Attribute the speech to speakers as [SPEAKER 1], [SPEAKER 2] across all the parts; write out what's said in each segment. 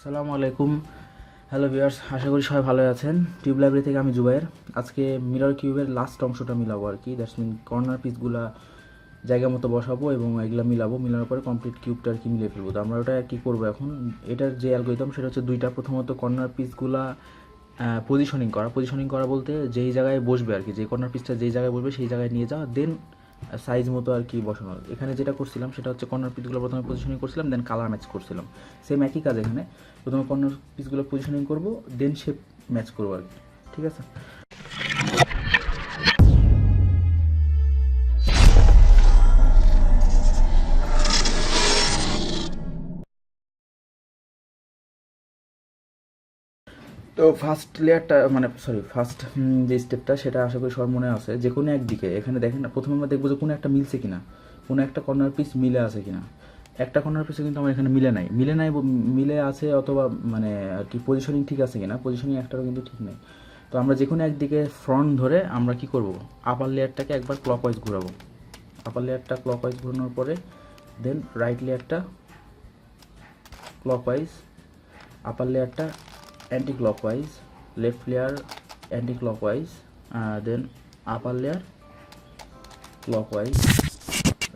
[SPEAKER 1] আসসালামু আলাইকুম। Hello viewers, আশা করি সবাই ভালো আছেন। টিউব লাইব্রেরি থেকে আমি জুবাইর। আজকে মিরর কিউবের লাস্ট অংশটা মিলাবো আর কি। দ্যাটস মিন কর্নার পিসগুলা জায়গা মতো বসাবো এবং এগুলো মিলানোর পরে কমপ্লিট কিউবটা আর কি মিলিয়ে ফেলবো। তো আমরা ওটা কি করবো এখন, এটার যে অ্যালগরিদম সেটা হচ্ছে দুইটা। প্রথমত কর্নার পিসগুলা পজিশনিং করা বলতে যেই জায়গায় বসবে আর কি, যে কর্নার পিসটা যেই জায়গায় বসবে সেই জায়গায় নিয়ে যাওয়া, দেন সাইজ মতো আর কি বসানো। এখানে যেটা করছিলাম সেটা হচ্ছে কর্নার পিসগুলো প্রথমে পজিশনিং করছিলাম, দেন কালার ম্যাচ করছিলাম। সেম একই কাজ এখানে, প্রথমে কর্নার পিসগুলো পজিশনিং করবো, দেন শেপ ম্যাচ করবো আর কি। ঠিক আছে। তো ফার্স্ট লেয়ারটা ফার্স্ট যে স্টেপটা সেটা আশা করি সবার মনে আছে। যে কোনো একদিকে এখানে দেখেন না, প্রথমে আমরা দেখবো যে কোনো একটা মিলছে কিনা, কোনো একটা কর্নার পিস মিলে আছে কিনা। একটা কর্নার পিসে কিন্তু আমার এখানে মিলে আছে, অথবা মানে আর কি পজিশনিং ঠিক আছে কিনা, পজিশনিং একটারও কিন্তু ঠিক নেই। তো আমরা যে কোনো একদিকে ফ্রন্ট ধরে আমরা কি করব, আপার লেয়ারটাকে একবার ক্লকওয়াইজ ঘোরাবো। আপার লেয়ারটা ক্লকওয়াইজ ঘোরানোর পরে দেন রাইট লেয়ারটা ক্লকওয়াইজ, আপার লেয়ারটা anti clockwise, left layer anti clockwise, then upper layer clockwise,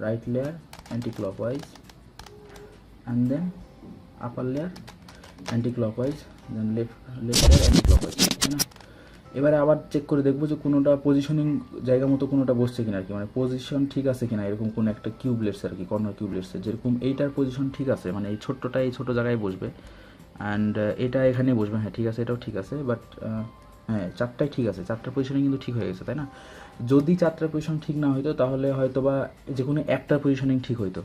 [SPEAKER 1] right layer anti clockwise, and then upper layer anti clockwise, then left layer anti clockwise. তাই না? এবারে আবার চেক করে দেখবো যে কোনোটা পজিশনিং জায়গা মতো কোনোটা বসছে কিনা আর কি, মানে পজিশন ঠিক আছে কিনা। এরকম কোনো একটা কিউবলেটস আর কি, কর্নার কিউবলেটসের যেরকম এইটার পজিশন ঠিক আছে, মানে এই ছোট্টটা এই ছোটো জায়গায় বসবে, অ্যান্ড এটা এখানে বসবে। হ্যাঁ ঠিক আছে, এটাও ঠিক আছে, বাট হ্যাঁ চারটাই ঠিক আছে, চারটার পজিশনে কিন্তু ঠিক হয়ে গেছে, তাই না? যদি চারটার পজিশন ঠিক না হইতো তাহলে হয়তো বা যে কোনো একটার পজিশনিং ঠিক হইতো।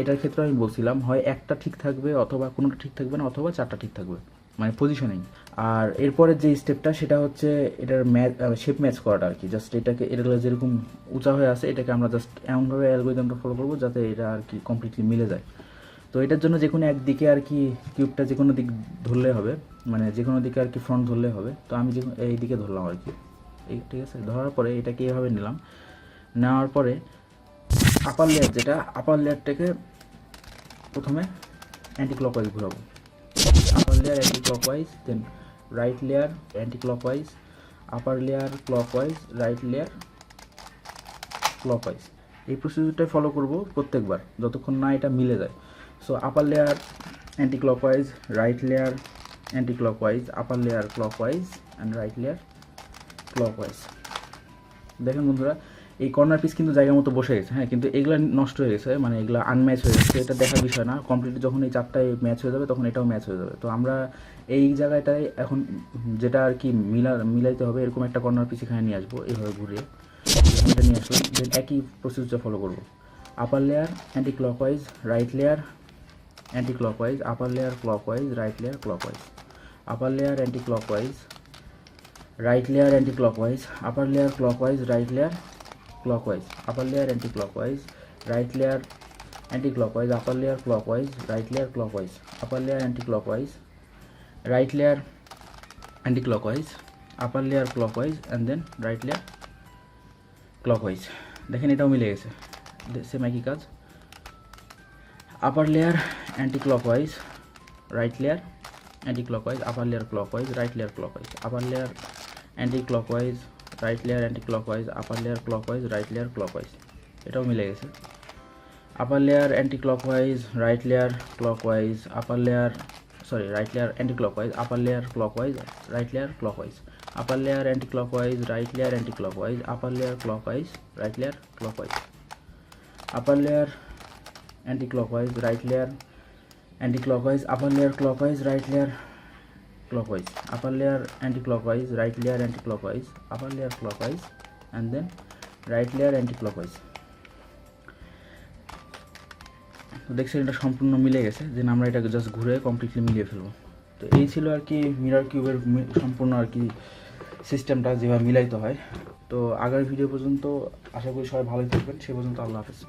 [SPEAKER 1] এটার ক্ষেত্রে আমি বলছিলাম হয় একটা ঠিক থাকবে, অথবা কোনোটা ঠিক থাকবে না, অথবা চারটা ঠিক থাকবে, মানে পজিশনিং। আর এরপরের যে স্টেপটা সেটা হচ্ছে এটার শেপ ম্যাচ করাটা আর কি। জাস্ট এটা যেরকম উঁচা হয়ে আছে এটাকে আমরা জাস্ট এমনভাবে অ্যালগরিদমটা ফলো করবো যাতে এটা আর কি কমপ্লিটলি মিলে যায়। তো এটার জন্য যে কোনো একদিকে আর কি কিউবটা যে কোনো দিক ধরলে হবে, মানে যে কোনো দিকে আর কি ফ্রন্ট ধরলে হবে। তো আমি এই দিকে ধরলাম আর কি, এই ঠিক আছে। ধরার পরে এটাকে এইভাবে নিলাম, নেওয়ার পরে আপার লেয়ারটাকে প্রথমে অ্যান্টি ক্লকওয়াইজ ঘুরাবো। Upper layer anti clockwise, then right layer anti clockwise, upper layer clockwise, right layer clockwise. এই প্রসিডিউরটাই ফলো করব প্রত্যেকবার যতক্ষণ না এটা মিলে যায়। So upper layer anti clockwise, right layer anti clockwise, upper layer clockwise and right layer clockwise. দেখেন বন্ধুরা, এই কর্নার পিস কিন্তু জায়গা মতো বসে গেছে, হ্যাঁ, কিন্তু এগুলো নষ্ট হয়ে গেছে, মানে এগুলো আনম্যাচ হয়ে গেছে। এটা দেখার বিষয় না, কমপ্লিট যখন এই চারটায় ম্যাচ হয়ে যাবে তখন এটাও ম্যাচ হয়ে যাবে। তো আমরা এই জায়গাটায় এখন যেটা আর কি মিলাইতে হবে, এরকম একটা কর্নার পিস এখানে নিয়ে আসবো, এইভাবে ঘুরিয়ে এটা নিয়ে আসলাম। দেন একই প্রসিডিউরটা ফলো করবো। Upper layer anti clockwise, right layer anti clockwise, upper layer clockwise, right layer clockwise, upper layer anti clockwise, right layer anti clockwise, upper layer clockwise, right layer clockwise, upper layer anti clockwise, right layer anti clockwise, upper layer clockwise, right layer clockwise, upper layer anti clockwise, right layer anti clockwise, upper layer clockwise, and then right layer clockwise. দেখেন এটাও মিলে গেছে, same একই কাজ। আপার layer anti clockwise, right layer anti clockwise, upper layer clockwise, right layer clockwise, upper layer anti clockwise, right layer anti clockwise, upper layer clockwise, right layer clockwise. এটাও মিলে গেছে। Upper layer anti clockwise, right layer clockwise, right layer anti clockwise, upper layer clockwise, right layer clockwise, upper layer anti clockwise, right layer anti clockwise, upper layer clockwise, right layer clockwise, upper layer anti clockwise, right layer anti clockwise, upper layer clockwise, right layer clockwise, upper layer anti clockwise, right layer anti clockwise, upper layer clockwise, and then right layer anti clockwise. তো দেখছেন এটা সম্পূর্ণ মিলে গেছে, দেন আমরা এটাকে just ঘুরে completely মিলিয়ে ফেলবো। তো এই ছিল আর কি মিরর কিউবের সম্পূর্ণ আর কি সিস্টেমটা, যেভাবে মিলাইতে হয়। তো আগামী ভিডিও পর্যন্ত আশা করি সবাই ভালোই থাকবেন। সে পর্যন্ত আল্লাহ হাফেজ।